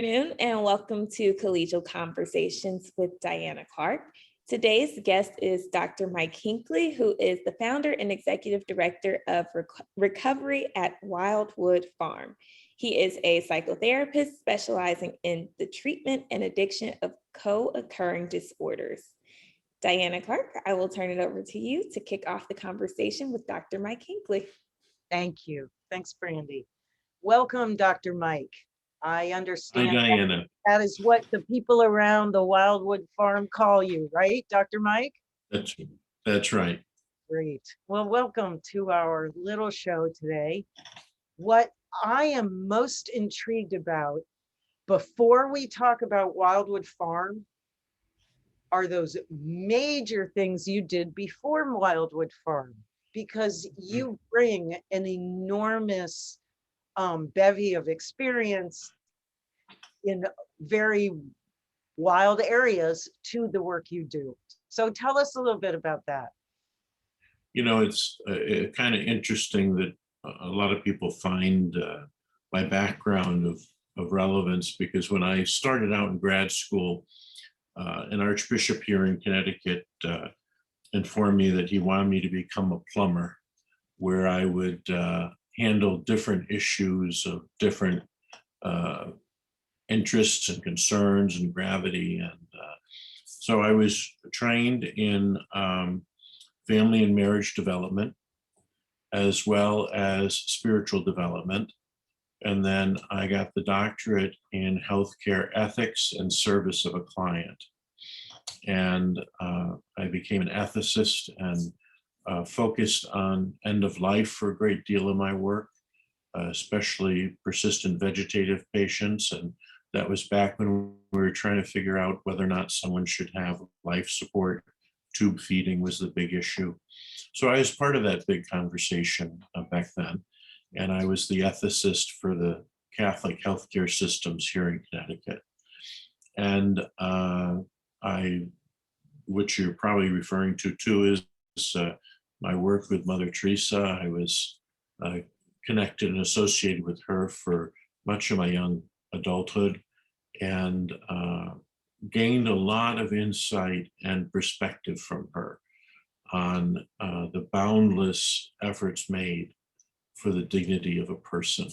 Afternoon and welcome to Collegial Conversations with Diana Clark. Today's guest is Dr. Mike Hinkley, who is the founder and executive director of Recovery at Wildwood Farm. He is a psychotherapist specializing in the treatment and addiction of co-occurring disorders. Diana Clark, I will turn it over to you to kick off the conversation with Dr. Mike Hinkley. Thank you. Thanks, Brandy. Welcome, Dr. Mike. I understand Hi, Diana. that is what the people around the Wildwood Farm call you, right, Dr. Mike? That's right. Great. Well, welcome to our little show today. What I am most intrigued about before we talk about Wildwood Farm are those major things you did before Wildwood Farm, because you bring an enormous bevy of experience in very wild areas to the work you do. So tell us a little bit about that. You know, it's kind of interesting that a lot of people find my background of relevance, because when I started out in grad school, an archbishop here in Connecticut informed me that he wanted me to become a plumber, where I would handle different issues of different interests and concerns and gravity. And so I was trained in family and marriage development, as well as spiritual development. And then I got the doctorate in healthcare ethics and service of a client. And I became an ethicist and focused on end of life for a great deal of my work, especially persistent vegetative patients. And that was back when we were trying to figure out whether or not someone should have life support. Tube feeding was the big issue. So I was part of that big conversation back then. And I was the ethicist for the Catholic healthcare systems here in Connecticut. And which you're probably referring to too, is my work with Mother Teresa. I was connected and associated with her for much of my young adulthood, and gained a lot of insight and perspective from her on the boundless efforts made for the dignity of a person.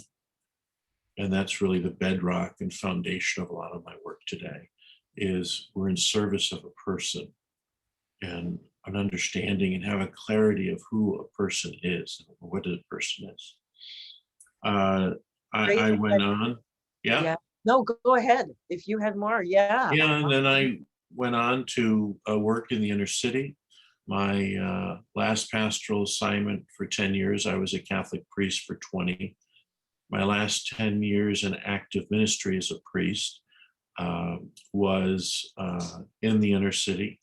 And that's really the bedrock and foundation of a lot of my work today, is we're in service of a person and an understanding and have a clarity of who a person is, what a person is. I went on. Yeah. No, go ahead. If you had more, yeah. Yeah, and then I went on to work in the inner city. My last pastoral assignment for 10 years, I was a Catholic priest for 20. My last 10 years in active ministry as a priest was in the inner city.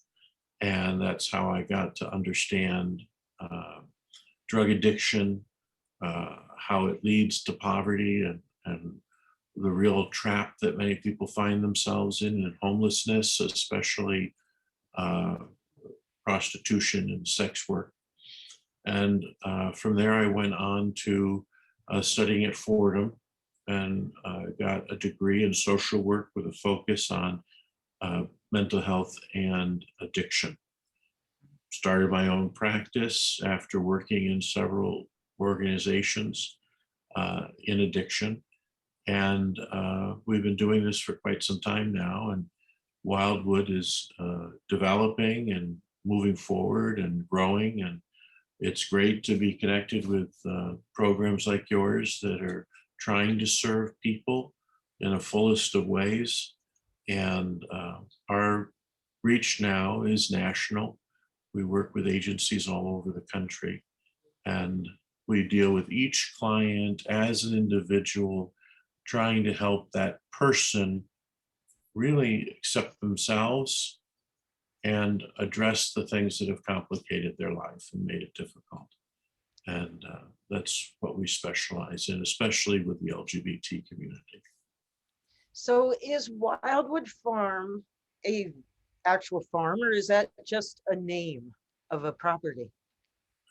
And that's how I got to understand drug addiction, how it leads to poverty, and the real trap that many people find themselves in homelessness, especially prostitution and sex work. And from there, I went on to studying at Fordham and got a degree in social work with a focus on mental health and addiction. Started my own practice after working in several organizations in addiction. And we've been doing this for quite some time now. And Wildwood is developing and moving forward and growing. And it's great to be connected with programs like yours that are trying to serve people in a fullest of ways. And our reach now is national. We work with agencies all over the country, and we deal with each client as an individual, trying to help that person really accept themselves and address the things that have complicated their life and made it difficult. And that's what we specialize in, especially with the LGBT community. So is Wildwood Farm a actual farm, or is that just a name of a property?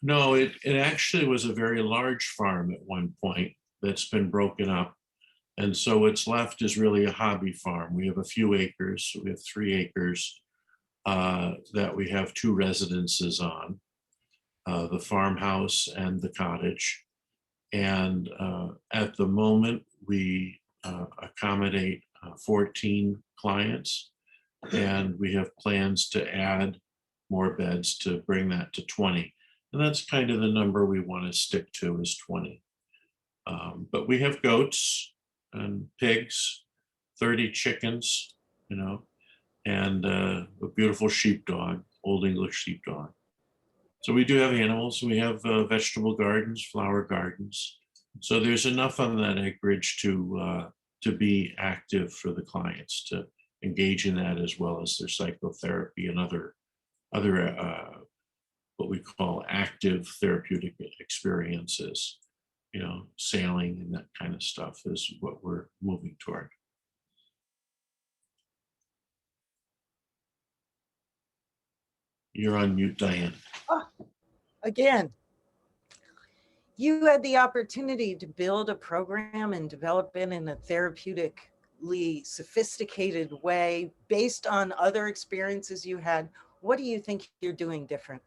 No, it actually was a very large farm at one point that's been broken up. And so what's left is really a hobby farm. We have a few acres. We have 3 acres that we have 2 residences on, the farmhouse and the cottage. And at the moment, we accommodate 14 clients, and we have plans to add more beds to bring that to 20. And that's kind of the number we want to stick to, is 20. But we have goats and pigs, 30 chickens, you know, and a beautiful sheepdog, Old English sheepdog. So we do have animals. We have vegetable gardens, flower gardens. So there's enough on that acreage to be active for the clients, to engage in that, as well as their psychotherapy and other what we call active therapeutic experiences. You know, sailing and that kind of stuff is what we're moving toward. You're on mute, Diane. Again, you had the opportunity to build a program and develop it in a therapeutically sophisticated way based on other experiences you had. What do you think you're doing different?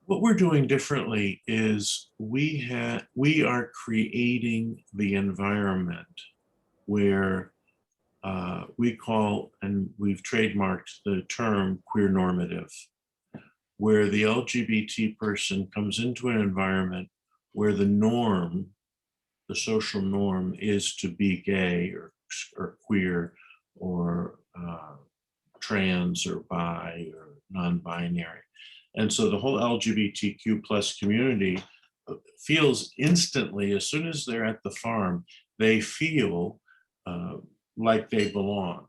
What we're doing differently is we are creating the environment where we call, and we've trademarked the term, queer normative, where the LGBT person comes into an environment where the norm, the social norm, is to be gay or queer or trans or bi or non-binary. And so the whole LGBTQ plus community feels instantly, as soon as they're at the farm, they feel like they belong.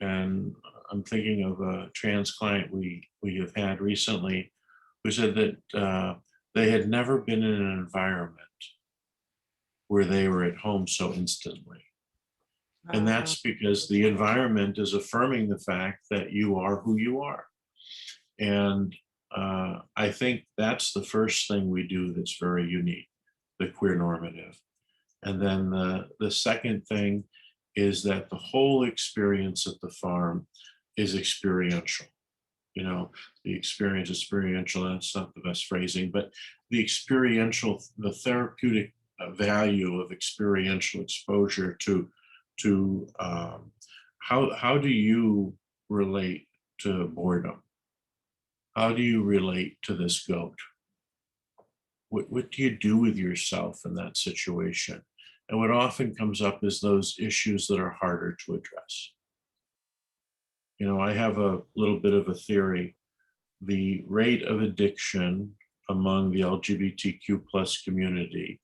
And I'm thinking of a trans client we have had recently who said that they had never been in an environment where they were at home so instantly. And that's because the environment is affirming the fact that you are who you are. And I think that's the first thing we do that's very unique, the queer normative. And then the second thing is that the whole experience at the farm is experiential. You know, the experience, experiential, that's not the best phrasing, but the experiential, the therapeutic value of experiential exposure to how do you relate to boredom? How do you relate to this goat? What do you do with yourself in that situation? And what often comes up is those issues that are harder to address. You know, I have a little bit of a theory. The rate of addiction among the LGBTQ plus community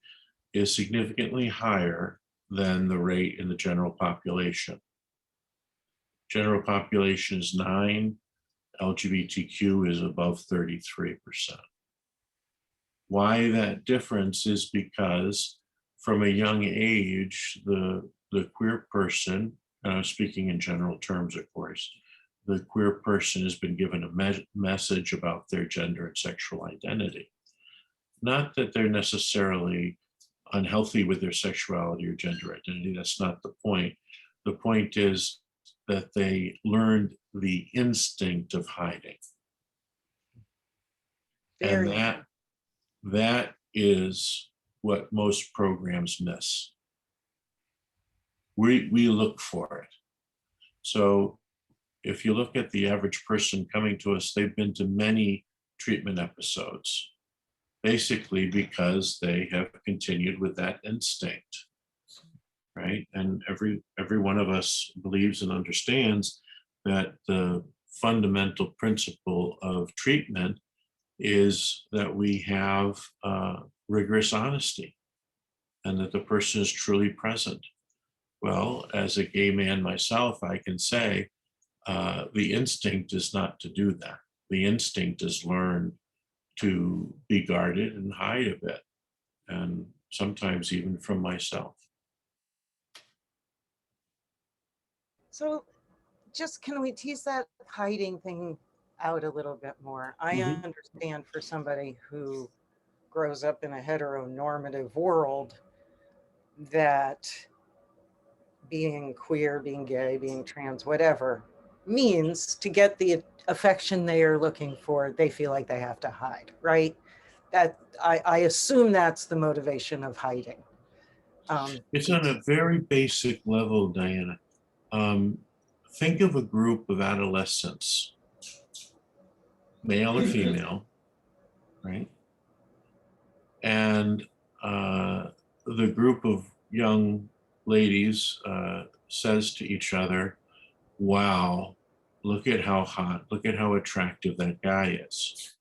is significantly higher than the rate in the general population. General population is 9, LGBTQ is above 33%. Why that difference is because from a young age, the queer person, and I'm speaking in general terms, of course, the queer person has been given a message about their gender and sexual identity. Not that they're necessarily unhealthy with their sexuality or gender identity, that's not the point. The point is that they learned the instinct of hiding. And that is what most programs miss. We look for it. So if you look at the average person coming to us, they've been to many treatment episodes, basically because they have continued with that instinct, right? And every one of us believes and understands that the fundamental principle of treatment is that we have rigorous honesty and that the person is truly present. Well, as a gay man myself, I can say the instinct is not to do that. The instinct is learned to be guarded and hide a bit, and sometimes even from myself. So just, can we tease that hiding thing out a little bit more? I understand for somebody who grows up in a heteronormative world, that being queer, being gay, being trans, whatever, means to get the affection they are looking for, they feel like they have to hide, right? That I assume that's the motivation of hiding. It's on a very basic level, Diana. Think of a group of adolescents, male or female, right? And the group of young ladies says to each other, wow, look at how hot, look at how attractive that guy is.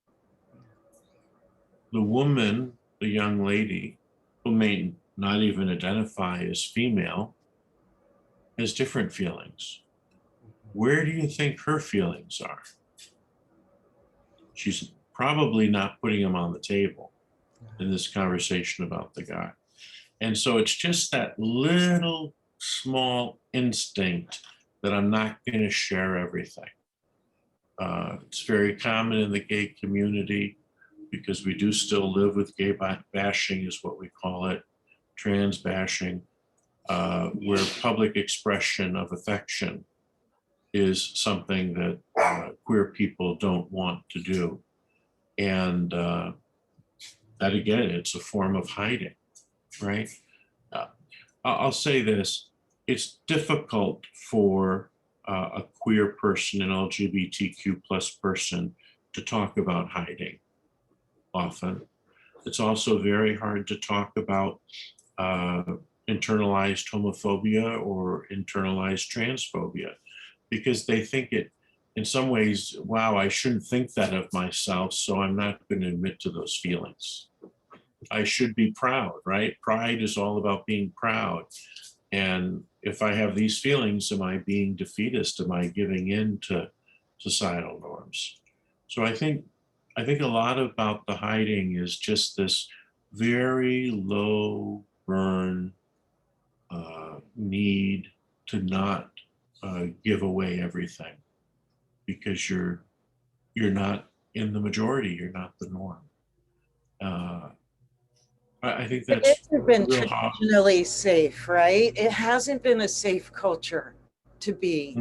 The woman, the young lady, who may not even identify as female, has different feelings. Where do you think her feelings are? She's probably not putting them on the table in this conversation about the guy. And so it's just that little small instinct that I'm not going to share everything. It's very common in the gay community because we do still live with gay bashing, is what we call it, trans bashing, where public expression of affection is something that queer people don't want to do. And that again, it's a form of hiding, right? I'll say this, it's difficult for a queer person, an LGBTQ plus person, to talk about hiding often. It's also very hard to talk about internalized homophobia or internalized transphobia, because they think it, in some ways, wow, I shouldn't think that of myself, so I'm not going to admit to those feelings. I should be proud, right? Pride is all about being proud. And if I have these feelings, am I being defeatist? Am I giving in to societal norms? So I think a lot about the hiding is just this very low burn need to not give away everything, because you're not in the majority, you're not the norm. I think It that's hasn't been real hard. traditionally safe, right? It hasn't been a safe culture to be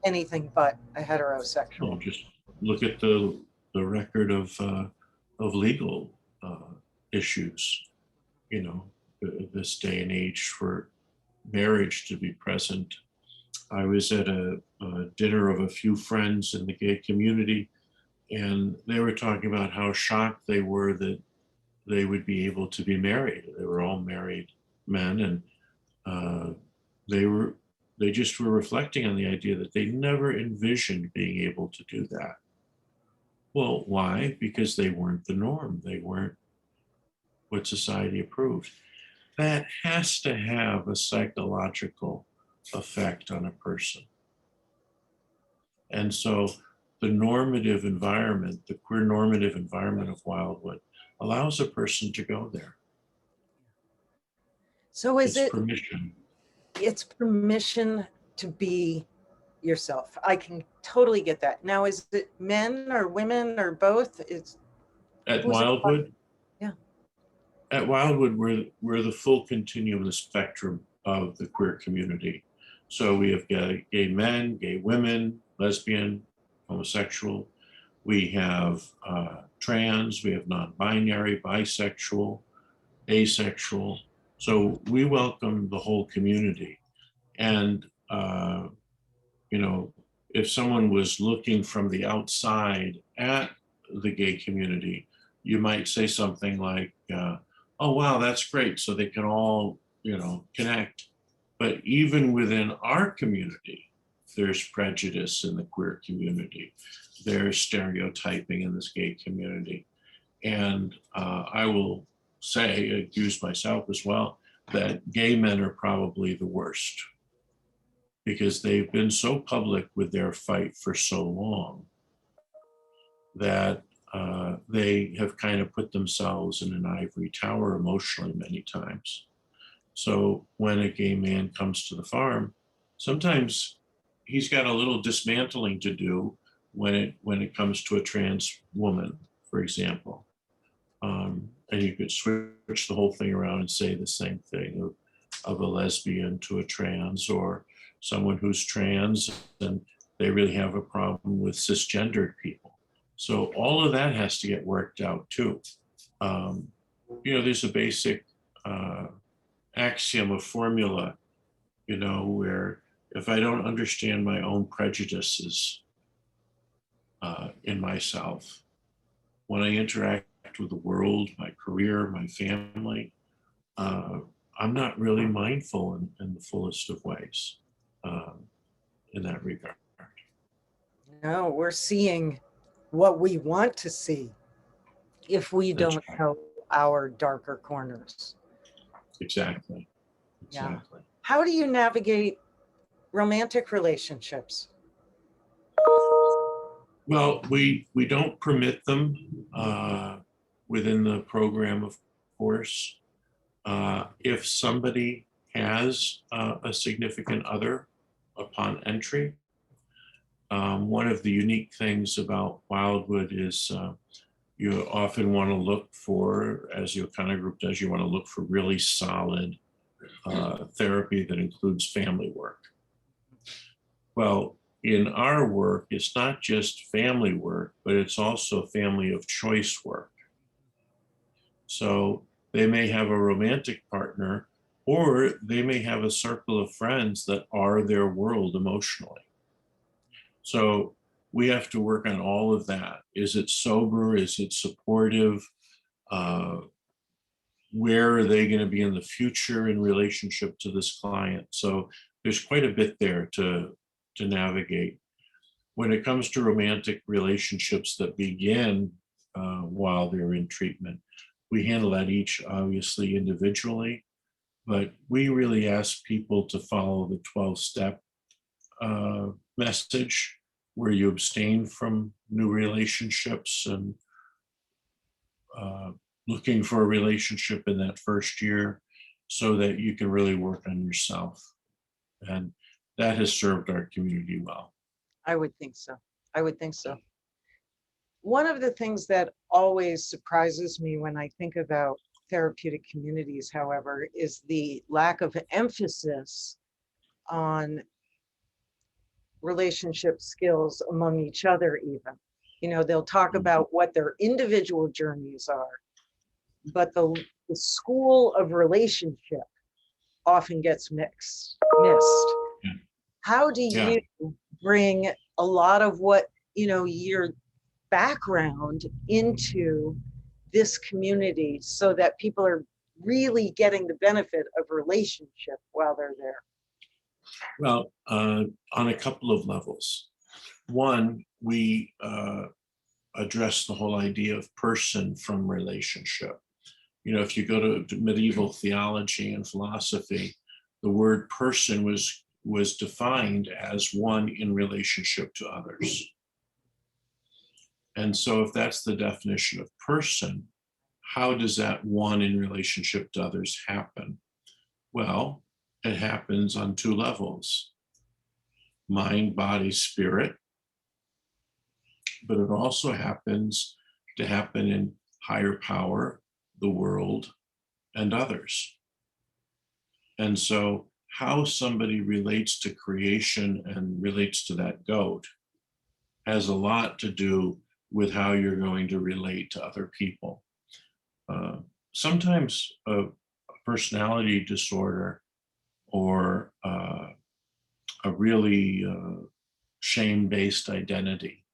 anything but a heterosexual. Well, just look at the record of legal issues, you know, this day and age for marriage to be present. I was at a dinner of a few friends in the gay community, and they were talking about how shocked they were that they would be able to be married. They were all married men, and they just were reflecting on the idea that they never envisioned being able to do that. Well, why? Because they weren't the norm. They weren't what society approved. That has to have a psychological effect on a person. And so the normative environment, the queer normative environment of Wildwood, allows a person to go there. So is It's it permission. It's permission to be yourself. I can totally get that. Now, is it men or women or both? It's At Wildwood? Yeah. At Wildwood, we're the full continuum, the spectrum of the queer community. So we have gay men, gay women, lesbian, homosexual. We have trans, we have non-binary, bisexual, asexual. So we welcome the whole community. And, you know, if someone was looking from the outside at the gay community, you might say something like, oh, wow, that's great. So they can all, you know, connect. But even within our community, there's prejudice in the queer community. There's stereotyping in this gay community. And I will say, accuse myself as well, that gay men are probably the worst, because they've been so public with their fight for so long that they have kind of put themselves in an ivory tower emotionally many times. So when a gay man comes to the farm, sometimes he's got a little dismantling to do when it comes to a trans woman, for example. And you could switch the whole thing around and say the same thing. of a lesbian to a trans, or someone who's trans and they really have a problem with cisgendered people. So all of that has to get worked out too. There's a basic axiom, a formula, where if I don't understand my own prejudices in myself, when I interact with the world, my career, my family, I'm not really mindful in the fullest of ways in that regard. No, we're seeing what we want to see if we That's don't right. know our darker corners. Exactly. Yeah. How do you navigate romantic relationships? Well, we don't permit them within the program, of course. If somebody has a significant other upon entry, one of the unique things about Wildwood is you often want to look for, as your kind of group does, you want to look for really solid therapy that includes family work. Well, in our work, it's not just family work, but it's also family of choice work. So they may have a romantic partner, or they may have a circle of friends that are their world emotionally. So we have to work on all of that. Is it sober? Is it supportive? Where are they going to be in the future in relationship to this client? So there's quite a bit there to navigate. When it comes to romantic relationships that begin while they're in treatment, we handle that each obviously individually, but we really ask people to follow the 12-step message, where you abstain from new relationships and looking for a relationship in that first year so that you can really work on yourself. And that has served our community well. I would think so. I would think so. One of the things that always surprises me when I think about therapeutic communities, however, is the lack of emphasis on relationship skills among each other even. They'll talk about what their individual journeys are, but the school of relationship often gets missed. Yeah. How do you bring a lot of what, your background into this community so that people are really getting the benefit of relationship while they're there? Well, on a couple of levels. One, we address the whole idea of person from relationship. If you go to medieval theology and philosophy, the word person was defined as one in relationship to others. And so if that's the definition of person, how does that one in relationship to others happen? Well, it happens on two levels: mind, body, spirit. But it also happens to happen in higher power, the world, and others. And so how somebody relates to creation and relates to that goat has a lot to do with how you're going to relate to other people. Sometimes a personality disorder or a really shame-based identity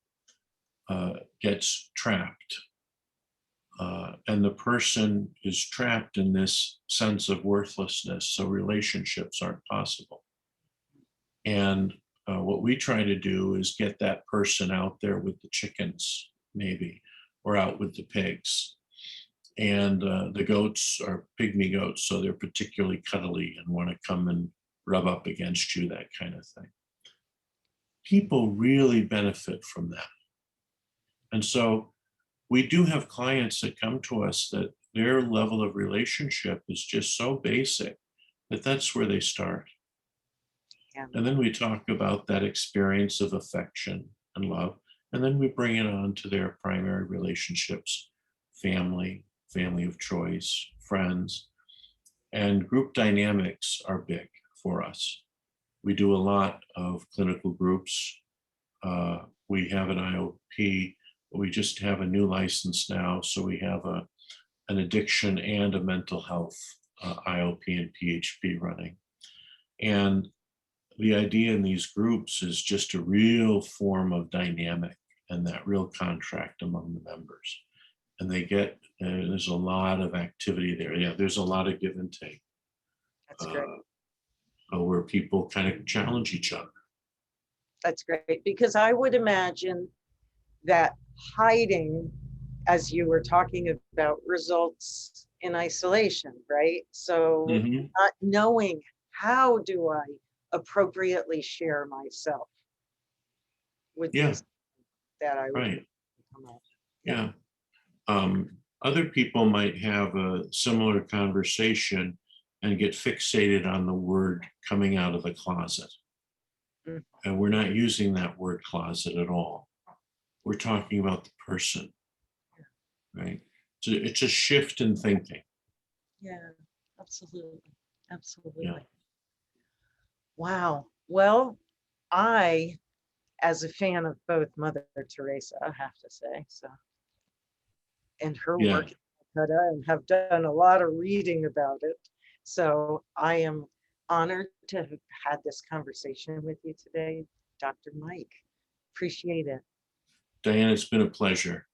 gets trapped. And the person is trapped in this sense of worthlessness, so relationships aren't possible. And what we try to do is get that person out there with the chickens, maybe, or out with the pigs. And the goats are pygmy goats, so they're particularly cuddly and want to come and rub up against you, that kind of thing. People really benefit from that. And so we do have clients that come to us that their level of relationship is just so basic that that's where they start. Yeah. And then we talk about that experience of affection and love, and then we bring it on to their primary relationships: family, family of choice, friends. And group dynamics are big for us. We do a lot of clinical groups. We have an IOP, but we just have a new license now. So we have an addiction and a mental health IOP and PHP running. And the idea in these groups is just a real form of dynamic and that real contract among the members. And they get, there's a lot of activity there. Yeah, there's a lot of give and take. That's great. Where people kind of challenge each other. That's great, because I would imagine that hiding, as you were talking about, results in isolation, right? So not knowing how do I appropriately share myself with this that I would come up. Yeah. Other people might have a similar conversation and get fixated on the word coming out of the closet. And we're not using that word closet at all. We're talking about the person, right? So it's a shift in thinking. Yeah, absolutely. Absolutely. Yeah. Wow. Well, I, as a fan of both Mother Teresa, I have to say, so, and her work in Calcutta, and have done a lot of reading about it. So I am honored to have had this conversation with you today, Dr. Mike. Appreciate it. Diane, it's been a pleasure.